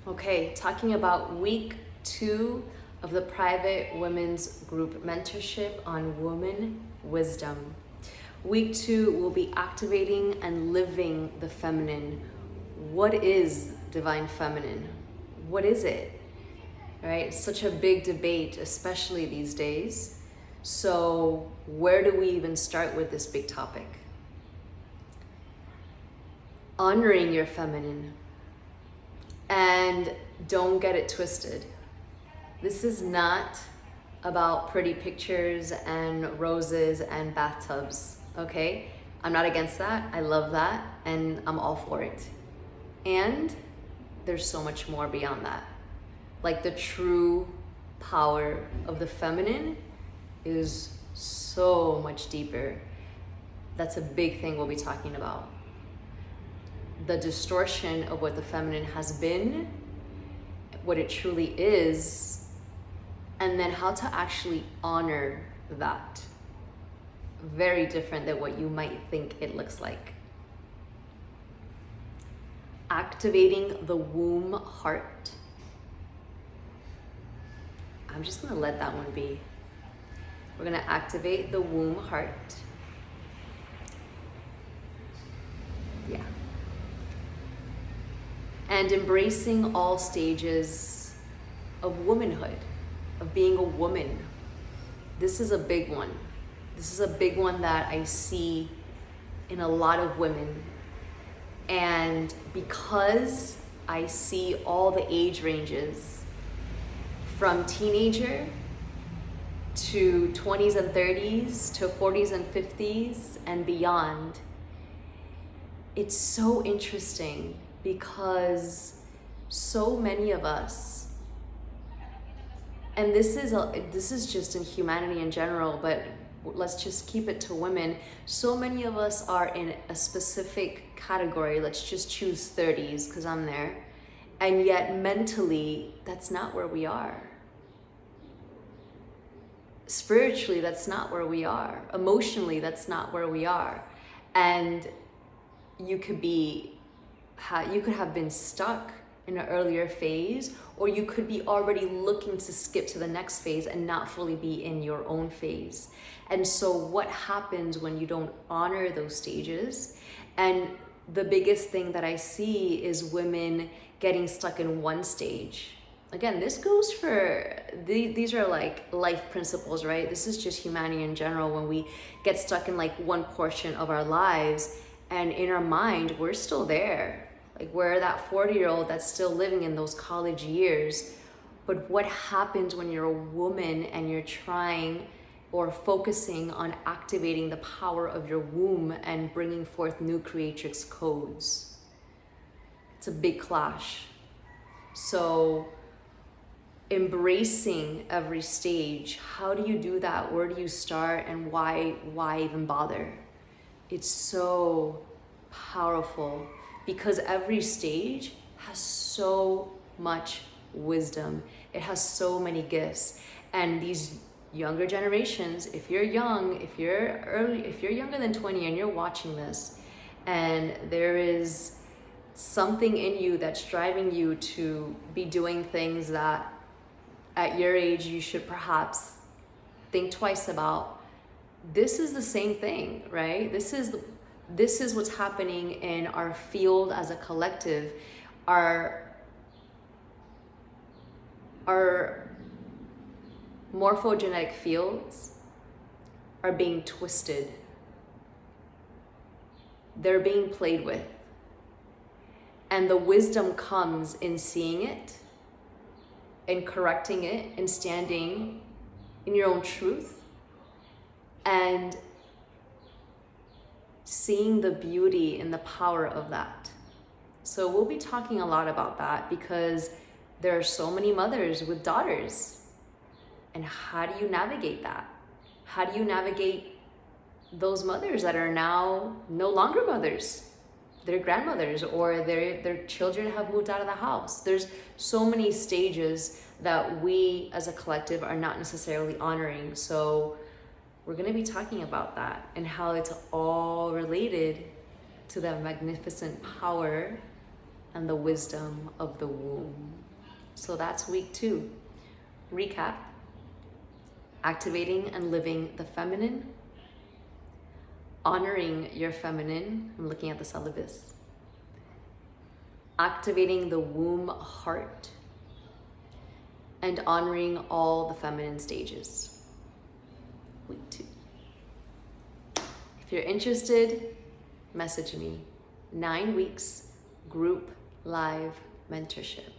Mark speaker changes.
Speaker 1: Okay, talking about week 2 of the private women's group mentorship on woman wisdom. Week 2 will be activating and living the feminine. What is divine feminine? What is it? Right? Such a big debate, especially these days. So, where do we even start with this big topic? Honoring your feminine. And don't get it twisted. This is not about pretty pictures and roses and bathtubs, okay? I'm not against that. I love that and I'm all for it. And there's so much more beyond that. Like the true power of the feminine is so much deeper. That's a big thing we'll be talking about. The distortion of what the feminine has been, what it truly is, and then how to actually honor that. Very different than what you might think it looks like. Activating the womb heart. I'm just gonna let that one be. We're gonna activate the womb heart. Yeah. And embracing all stages of womanhood, of being a woman. This is a big one. This is a big one that I see in a lot of women. And because I see all the age ranges from teenager to 20s and 30s to 40s and 50s and beyond, it's so interesting because so many of us, and this is just in humanity in general, but let's just keep it to women. So many of us are in a specific category. Let's just choose 30s because I'm there. And yet mentally, that's not where we are. Spiritually, that's not where we are. Emotionally, that's not where we are. And you could have been stuck in an earlier phase, or you could be already looking to skip to the next phase and not fully be in your own phase. And so what happens when you don't honor those stages? And the biggest thing that I see is women getting stuck in one stage. Again, this goes for, these are like life principles, right? This is just humanity in general. When we get stuck in like one portion of our lives, and in our mind, we're still there. Like we're that 40-year-old that's still living in those college years. But what happens when you're a woman and you're trying or focusing on activating the power of your womb and bringing forth new creatrix codes? It's a big clash. So embracing every stage, how do you do that? Where do you start, and why even bother? It's so powerful because every stage has so much wisdom. It has so many gifts. And these younger generations, if you're young, if you're younger than 20 and you're watching this, and there is something in you that's driving you to be doing things that at your age you should perhaps think twice about, this is the same thing, right? This is what's happening in our field as a collective. Our morphogenetic fields are being twisted. They're being played with. And the wisdom comes in seeing it, in correcting it, and standing in your own truth, and seeing the beauty and the power of that. So we'll be talking a lot about that because there are so many mothers with daughters. And how do you navigate that? How do you navigate those mothers that are now no longer mothers? They're grandmothers, or their children have moved out of the house. There's so many stages that we as a collective are not necessarily honoring. So we're going to be talking about that and how it's all related to the magnificent power and the wisdom of the womb. So that's week 2. Recap: activating and living the feminine, honoring your feminine. I'm looking at the syllabus. Activating the womb heart, and honoring all the feminine stages. Week 2. If you're interested, message me. 9 weeks, group live mentorship.